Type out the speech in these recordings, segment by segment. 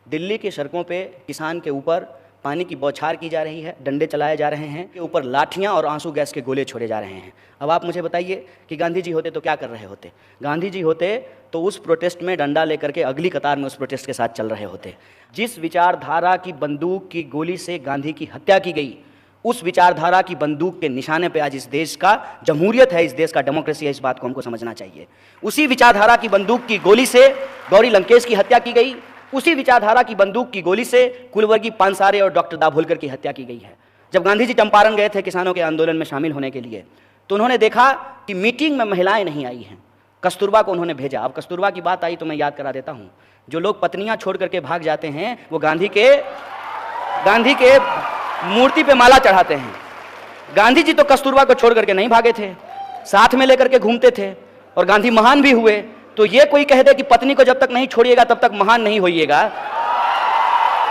दिल्ली की सड़कों पे किसान के ऊपर पानी की बौछार की जा रही है, डंडे चलाए जा रहे हैं, के ऊपर लाठियां और आंसू गैस के गोले छोड़े जा रहे हैं। अब आप मुझे बताइए कि गांधी जी होते तो क्या कर रहे होते? गांधी जी होते तो उस प्रोटेस्ट में डंडा लेकर के अगली कतार में उस प्रोटेस्ट के साथ चल रहे होते। जिस विचारधारा की बंदूक की गोली से गांधी की हत्या की गई, उस विचारधारा की बंदूक के निशाने पे आज इस देश का जमहूरियत है, इस देश का डेमोक्रेसी है। इस बात को हमको समझना चाहिए। उसी विचारधारा की बंदूक की गोली से गौरी लंकेश की हत्या की गई, उसी विचारधारा की बंदूक की गोली से कुलवर्गी पानसारे और डॉक्टर दाभोलकर की हत्या की गई है। जब गांधी जी चंपारण गए थे किसानों के आंदोलन में शामिल होने के लिए, तो उन्होंने देखा कि मीटिंग में महिलाएं नहीं आई हैं। कस्तूरबा को उन्होंने भेजा। अब कस्तूरबा की बात आई तो मैं याद करा देता हूं। जो लोग पत्नियां छोड़ करके भाग जाते हैं वो गांधी के मूर्ति पे माला चढ़ाते हैं। गांधी जी तो कस्तूरबा को छोड़ करके नहीं भागे थे, साथ में लेकर के घूमते थे और गांधी महान भी हुए। तो ये कोई कह दे कि पत्नी को जब तक नहीं छोड़िएगा तब तक महान नहीं होइएगा,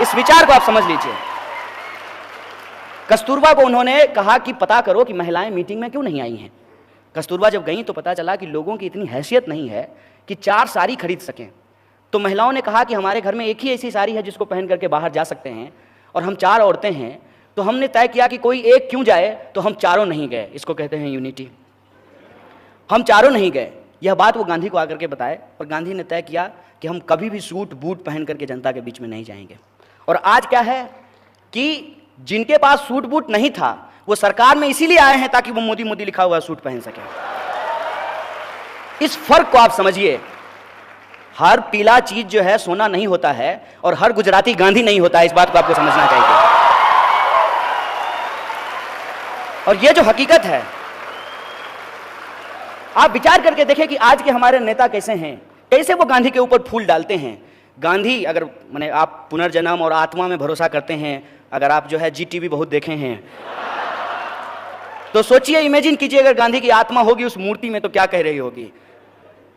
इस विचार को आप समझ लीजिए। कस्तूरबा को उन्होंने कहा कि पता करो कि महिलाएं मीटिंग में क्यों नहीं आई हैं। कस्तूरबा जब गई तो पता चला कि लोगों की इतनी हैसियत नहीं है कि 4 साड़ी खरीद सकें। तो महिलाओं ने कहा कि हमारे घर में एक ही ऐसी साड़ी है जिसको पहन करके बाहर जा सकते हैं और हम 4 औरतें हैं, तो हमने तय किया कि कोई एक क्यों जाए, तो हम चारों नहीं गए। इसको कहते हैं यूनिटी। हम चारों नहीं गए। यह बात वो गांधी को आकर के बताए और गांधी ने तय किया कि हम कभी भी सूट बूट पहन करके जनता के बीच में नहीं जाएंगे। और आज क्या है कि जिनके पास सूट बूट नहीं था वो सरकार में इसीलिए आए हैं ताकि वो मोदी मोदी लिखा हुआ सूट पहन सके। इस फर्क को आप समझिए। हर पीला चीज जो है सोना नहीं होता है और हर गुजराती गांधी नहीं होता है। इस बात को आपको समझना चाहिए। और ये जो हकीकत है, आप विचार करके देखें कि आज के हमारे नेता कैसे हैं, कैसे वो गांधी के ऊपर फूल डालते हैं। गांधी अगर माने आप पुनर्जन्म और आत्मा में भरोसा करते हैं, अगर आप जो है GTV बहुत देखे हैं, तो सोचिए, इमेजिन कीजिए अगर गांधी की आत्मा होगी उस मूर्ति में तो क्या कह रही होगी?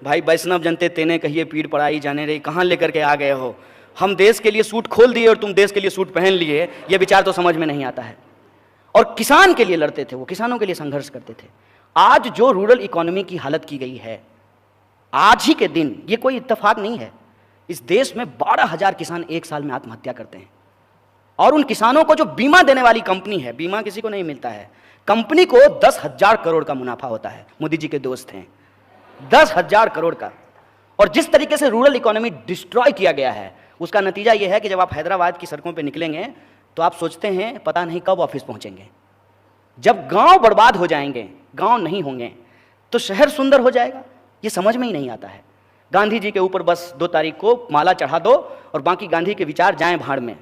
भाई वैष्णव जनते तेने कहिए पीड़ पड़ाई जाने रही, कहाँ लेकर के आ गए हो? हम देश के लिए सूट खोल दिए और तुम देश के लिए सूट पहन लिए। ये विचार तो समझ में नहीं आता है। और किसान के लिए लड़ते थे, वो किसानों के लिए संघर्ष करते थे। आज जो रूरल इकोनॉमी की हालत की गई है, आज ही के दिन, ये कोई इत्तेफाक नहीं है, इस देश में 12,000 किसान एक साल में आत्महत्या करते हैं। और उन किसानों को जो बीमा देने वाली कंपनी है, बीमा किसी को नहीं मिलता है, कंपनी को 10,000 करोड़ का मुनाफा होता है। मोदी जी के दोस्त हैं, 10,000 करोड़ का। और जिस तरीके से रूरल इकोनॉमी डिस्ट्रॉय किया गया है, उसका नतीजा यह है कि जब आप हैदराबाद की सड़कों पर निकलेंगे तो आप सोचते हैं पता नहीं कब ऑफिस पहुंचेंगे। जब गांव बर्बाद हो जाएंगे, गांव नहीं होंगे, तो शहर सुंदर हो जाएगा। ये समझ में ही नहीं आता है। गांधी जी के ऊपर बस 2 तारीख को माला चढ़ा दो और बाकी गांधी के विचार जाएं भाड़ में।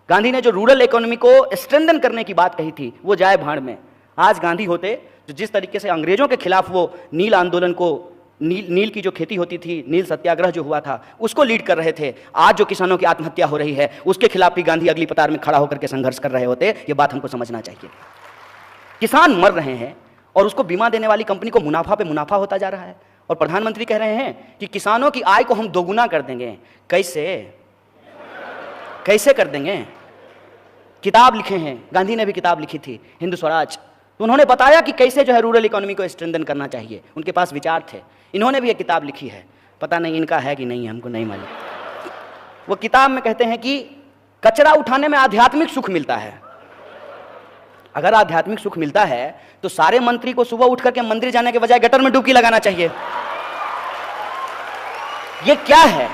गांधी ने जो रूरल इकोनॉमी को स्ट्रेंथन करने की बात कही थी वो जाए भाड़ में। आज गांधी होते जो जिस तरीके से अंग्रेजों के खिलाफ वो नील आंदोलन को, नील की जो खेती होती थी, नील सत्याग्रह जो हुआ था, उसको लीड कर रहे थे। आज जो किसानों की आत्महत्या हो रही है उसके खिलाफ भी गांधी अगली कतार में खड़ा होकर के संघर्ष कर रहे होते। ये बात हमको समझना चाहिए। किसान मर रहे हैं और उसको बीमा देने वाली कंपनी को मुनाफा पे मुनाफा होता जा रहा है। और प्रधानमंत्री कह रहे हैं कि किसानों की आय को हम दोगुना कर देंगे। कैसे कर देंगे? किताब लिखे हैं, गांधी ने भी किताब लिखी थी हिंदू स्वराज, तो उन्होंने बताया कि कैसे जो है रूरल इकोनॉमी को स्ट्रेंथन करना चाहिए। उनके पास विचार थे। इन्होंने भी एक किताब लिखी है, पता नहीं इनका है कि नहीं है, हमको नहीं मालूम। वो किताब में कहते हैं कि कचरा उठाने में आध्यात्मिक सुख मिलता है। अगर आध्यात्मिक सुख मिलता है तो सारे मंत्री को सुबह उठ करके मंदिर जाने के बजाय गटर में डुबकी लगाना चाहिए। ये क्या है?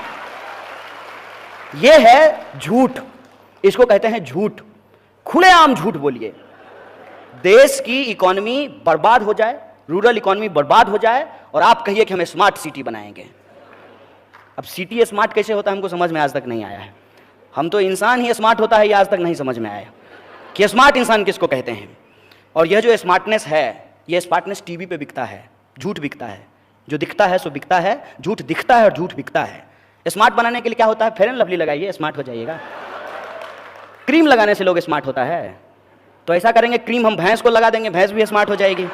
ये है झूठ। इसको कहते हैं झूठ। खुलेआम झूठ बोलिए। देश की इकोनॉमी बर्बाद हो जाए, रूरल इकोनॉमी बर्बाद हो जाए और आप कहिए कि हम स्मार्ट सिटी बनाएंगे। अब सिटी स्मार्ट कैसे होता है हमको समझ में आज तक नहीं आया है। हम तो इंसान ही स्मार्ट होता है, ये आज तक नहीं समझ में आया कि स्मार्ट इंसान किसको कहते हैं। और यह जो स्मार्टनेस है, यह स्मार्टनेस टीवी पे बिकता है, झूठ बिकता है। जो दिखता है सो बिकता है, झूठ दिखता है और झूठ बिकता है। स्मार्ट बनाने के लिए क्या होता है? फेयर एंड लवली लगाइए, स्मार्ट हो जाइएगा। क्रीम लगाने से लोग स्मार्ट होता है, तो ऐसा करेंगे क्रीम हम भैंस को लगा देंगे, भैंस भी स्मार्ट हो जाएगी।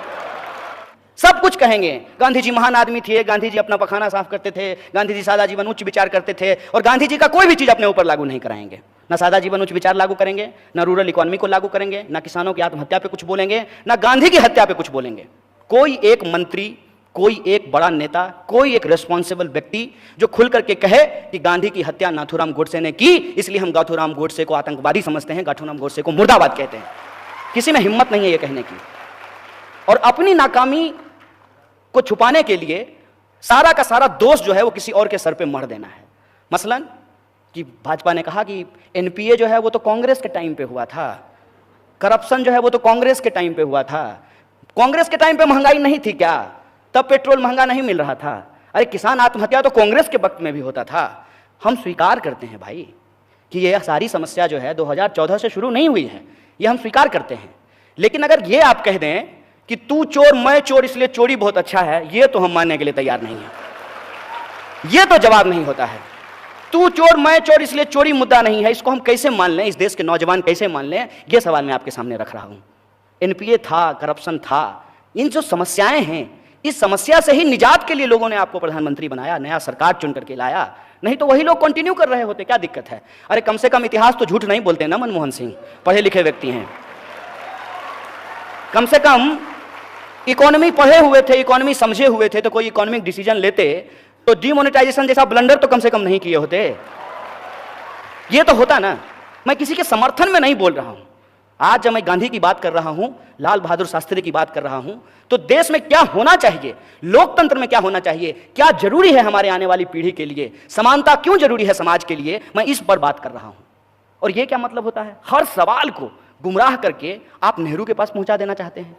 सब कुछ कहेंगे गांधी जी महान आदमी थे, गांधी जी अपना पखाना साफ करते थे, गांधी जी सादा जीवन उच्च विचार करते थे, और गांधी जी का कोई भी चीज अपने ऊपर लागू नहीं कराएंगे। ना सादा जीवन उच्च विचार लागू करेंगे, ना रूरल इकोनॉमी को लागू करेंगे, ना किसानों की आत्महत्या पे कुछ बोलेंगे, ना गांधी की हत्या पे कुछ बोलेंगे। कोई एक मंत्री, कोई एक बड़ा नेता, कोई एक रेस्पॉन्सिबल व्यक्ति जो खुल करके कहे कि गांधी की हत्या नाथूराम गोडसे ने की, इसलिए हम नाथूराम गोडसे को आतंकवादी समझते हैं, नाथूराम गोडसे को मुर्दाबाद कहते हैं। किसी में हिम्मत नहीं है ये कहने की। और अपनी नाकामी को छुपाने के लिए सारा का सारा दोष जो है वो किसी और के सर पे मढ़ देना है। मसलन कि भाजपा ने कहा कि एनपीए जो है वो तो कांग्रेस के टाइम पे हुआ था, करप्शन जो है वो तो कांग्रेस के टाइम पे हुआ था। कांग्रेस के टाइम पे महंगाई नहीं थी क्या? तब पेट्रोल महंगा नहीं मिल रहा था। अरे किसान आत्महत्या तो कांग्रेस के वक्त में भी होता था। हम स्वीकार करते हैं भाई कि यह सारी समस्या जो है 2014 से शुरू नहीं हुई है, ये हम स्वीकार करते हैं। लेकिन अगर ये आप कह दें कि तू चोर मैं चोर इसलिए चोरी बहुत अच्छा है, ये तो हम मानने के लिए तैयार नहीं है। ये तो जवाब नहीं होता है। तू चोर मैं चोर इसलिए चोरी मुद्दा नहीं है, इसको हम कैसे मान लें? इस देश के नौजवान कैसे मान लें? ये सवाल मैं आपके सामने रख रहा हूं। एनपीए था, करप्शन था, इन जो समस्याएं हैं, इस समस्या से ही निजात के लिए लोगों ने आपको प्रधानमंत्री बनाया, नया सरकार चुन करके लाया। नहीं तो वही लोग कंटिन्यू कर रहे होते, क्या दिक्कत है? अरे कम से कम इतिहास तो झूठ नहीं बोलते ना मनमोहन सिंह, पढ़े लिखे व्यक्ति हैं। कम से कम इकोनॉमी पढ़े हुए थे, इकोनॉमी समझे हुए थे, तो कोई इकोनॉमिक डिसीजन लेते तो डीमोनेटाइजेशन जैसा ब्लंडर तो कम से कम नहीं किए होते। ये तो होता ना। मैं किसी के समर्थन में नहीं बोल रहा हूं। आज जब मैं गांधी की बात कर रहा हूं, लाल बहादुर शास्त्री की बात कर रहा हूं, तो देश में क्या होना चाहिए, लोकतंत्र में क्या होना चाहिए, क्या जरूरी है हमारे आने वाली पीढ़ी के लिए, समानता क्यों जरूरी है समाज के लिए, मैं इस पर बात कर रहा हूं। और ये क्या मतलब होता है? हर सवाल को गुमराह करके आप नेहरू के पास पहुंचा देना चाहते हैं।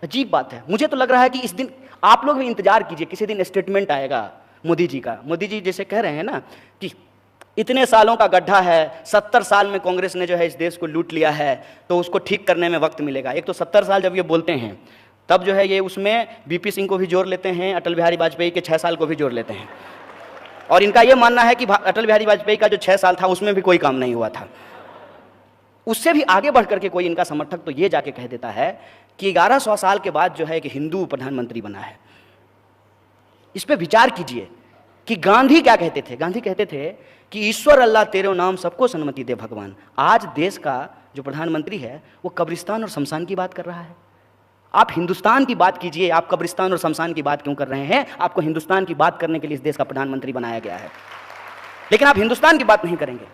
अजीब बात है। मुझे तो लग रहा है कि इस दिन आप लोग भी इंतजार कीजिए, किसी दिन स्टेटमेंट आएगा मोदी जी का। मोदी जी जैसे कह रहे हैं ना कि इतने सालों का गड्ढा है, 70 साल में कांग्रेस ने जो है इस देश को लूट लिया है, तो उसको ठीक करने में वक्त मिलेगा। एक तो 70 साल जब ये बोलते हैं तब जो है ये उसमें बीपी सिंह को भी जोड़ लेते हैं, अटल बिहारी वाजपेयी के 6 साल को भी जोड़ लेते हैं। और इनका ये मानना है कि अटल बिहारी वाजपेयी का जो 6 साल था उसमें भी कोई काम नहीं हुआ था। उससे भी आगे बढ़ करके कोई इनका समर्थक तो ये जाके कह देता है कि 1100 साल के बाद जो है कि हिंदू प्रधानमंत्री बना है। इस पे विचार कीजिए कि गांधी क्या कहते थे। गांधी कहते थे कि ईश्वर अल्लाह तेरे नाम सबको सन्मति दे भगवान। आज देश का जो प्रधानमंत्री है वो कब्रिस्तान और शमशान की बात कर रहा है। आप हिंदुस्तान की बात कीजिए, आप कब्रिस्तान और शमशान की बात क्यों कर रहे हैं? आपको हिंदुस्तान की बात करने के लिए इस देश का प्रधानमंत्री बनाया गया है, लेकिन आप हिंदुस्तान की बात नहीं करेंगे।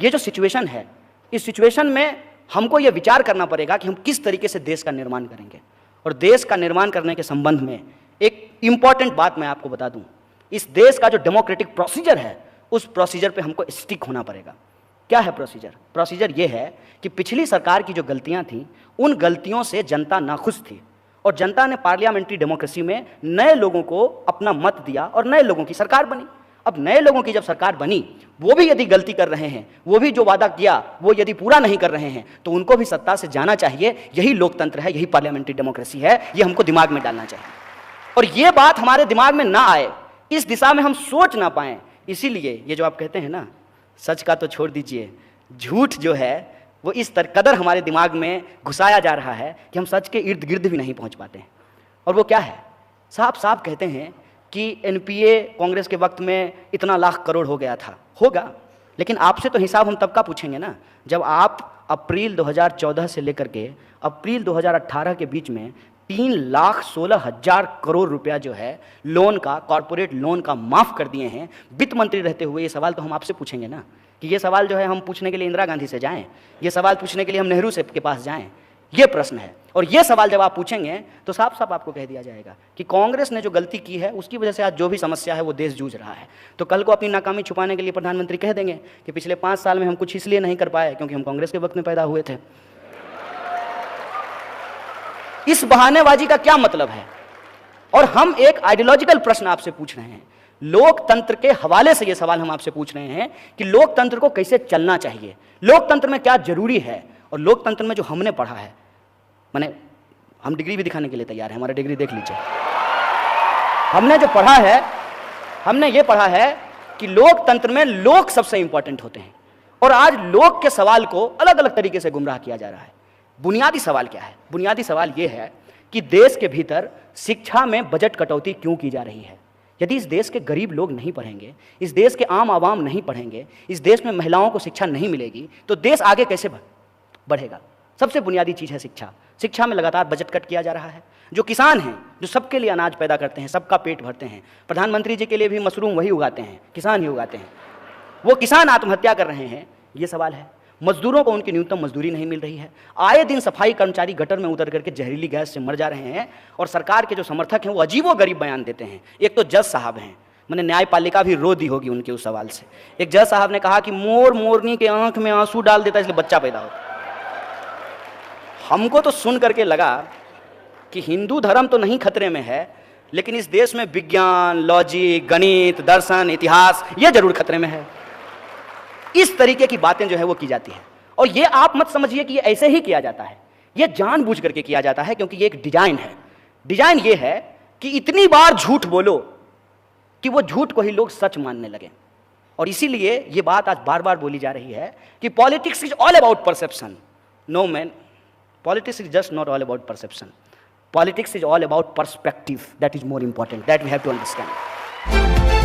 ये जो सिचुएशन है, इस सिचुएशन में हमको ये विचार करना पड़ेगा कि हम किस तरीके से देश का निर्माण करेंगे। और देश का निर्माण करने के संबंध में एक इंपॉर्टेंट बात मैं आपको बता दूं, इस देश का जो डेमोक्रेटिक प्रोसीजर है उस प्रोसीजर पे हमको स्टिक होना पड़ेगा। क्या है प्रोसीजर? प्रोसीजर ये है कि पिछली सरकार की जो गलतियां थी उन गलतियों से जनता नाखुश थी और जनता ने पार्लियामेंट्री डेमोक्रेसी में नए लोगों को अपना मत दिया और नए लोगों की सरकार बनी। अब नए लोगों की जब सरकार बनी, वो भी यदि गलती कर रहे हैं, वो भी जो वादा किया वो यदि पूरा नहीं कर रहे हैं, तो उनको भी सत्ता से जाना चाहिए। यही लोकतंत्र है, यही पार्लियामेंट्री डेमोक्रेसी है। ये हमको दिमाग में डालना चाहिए। और ये बात हमारे दिमाग में ना आए, इस दिशा में हम सोच ना पाएं, इसीलिए ये जो आप कहते हैं ना, सच का तो छोड़ दीजिए, झूठ जो है वो इस कदर हमारे दिमाग में घुसाया जा रहा है कि हम सच के इर्द गिर्द भी नहीं पहुंच पाते हैं। और वो क्या है? साफ साफ कहते हैं कि एनपीए कांग्रेस के वक्त में इतना लाख करोड़ हो गया था। होगा, लेकिन आपसे तो हिसाब हम तब का पूछेंगे ना जब आप अप्रैल 2014 से लेकर के अप्रैल 2018 के बीच में 3,16,000 करोड़ रुपया जो है लोन का, कॉर्पोरेट लोन का माफ़ कर दिए हैं वित्त मंत्री रहते हुए। ये सवाल तो हम आपसे पूछेंगे ना कि ये सवाल जो है हम पूछने के लिए इंदिरा गांधी से जाएं, ये सवाल पूछने के लिए हम नेहरू से के पास जाएं? ये प्रश्न है। और ये सवाल जब आप पूछेंगे तो साफ साफ आपको कह दिया जाएगा कि कांग्रेस ने जो गलती की है उसकी वजह से आज जो भी समस्या है वो देश जूझ रहा है। तो कल को अपनी नाकामी छुपाने के लिए प्रधानमंत्री कह देंगे कि पिछले 5 साल में हम कुछ इसलिए नहीं कर पाए क्योंकि हम कांग्रेस के वक्त में पैदा हुए थे। इस बहानेबाजी का क्या मतलब है? और हम एक आइडियोलॉजिकल प्रश्न आपसे पूछ रहे हैं, लोकतंत्र के हवाले से ये सवाल हम आपसे पूछ रहे हैं कि लोकतंत्र को कैसे चलना चाहिए, लोकतंत्र में क्या जरूरी है। और लोकतंत्र में जो हमने पढ़ा है, माने हम डिग्री भी दिखाने के लिए तैयार हैं, हमारा डिग्री देख लीजिए। हमने जो पढ़ा है, हमने ये पढ़ा है कि लोकतंत्र में लोग सबसे इंपॉर्टेंट होते हैं। और आज लोग के सवाल को अलग अलग तरीके से गुमराह किया जा रहा है। बुनियादी सवाल क्या है? बुनियादी सवाल यह है कि देश के भीतर शिक्षा में बजट कटौती क्यों की जा रही है। यदि इस देश के गरीब लोग नहीं पढ़ेंगे, इस देश के आम आवाम नहीं पढ़ेंगे, इस देश में महिलाओं को शिक्षा नहीं मिलेगी, तो देश आगे कैसे बढ़ेगा? सबसे बुनियादी चीज़ है शिक्षा। शिक्षा में लगातार बजट कट किया जा रहा है। जो किसान हैं जो सबके लिए अनाज पैदा करते हैं, सबका पेट भरते हैं। प्रधानमंत्री जी के लिए भी मशरूम वही उगाते हैं, किसान ही उगाते हैं। वो किसान आत्महत्या कर रहे हैं, ये सवाल है। मजदूरों को उनकी न्यूनतम मजदूरी नहीं मिल रही है। आए दिन सफाई कर्मचारी गटर में उतर करके जहरीली गैस से मर जा रहे हैं, और सरकार के जो समर्थक हैं वो अजीबोगरीब बयान देते हैं। एक तो जज साहब हैं, मैंने न्यायपालिका भी रो दी होगी उनके उस सवाल से। एक जज साहब ने कहा कि मोर मोरनी के आंख में आंसू डाल देता इसलिए बच्चा पैदा होता। हमको तो सुन करके लगा कि हिंदू धर्म तो नहीं खतरे में है, लेकिन इस देश में विज्ञान, लॉजिक, गणित, दर्शन, इतिहास ये जरूर खतरे में है। इस तरीके की बातें जो है वो की जाती है। और ये आप मत समझिए कि ये ऐसे ही किया जाता है, ये जानबूझ करके किया जाता है, क्योंकि ये एक डिजाइन है। डिजाइन ये है कि इतनी बार झूठ बोलो कि वो झूठ को ही लोग सच मानने लगे। और इसीलिए ये बात आज बार बार बोली जा रही है कि politics is all about perception. No man, politics is just not all about perception. Politics is all about perspective. That is more important. That we have to understand.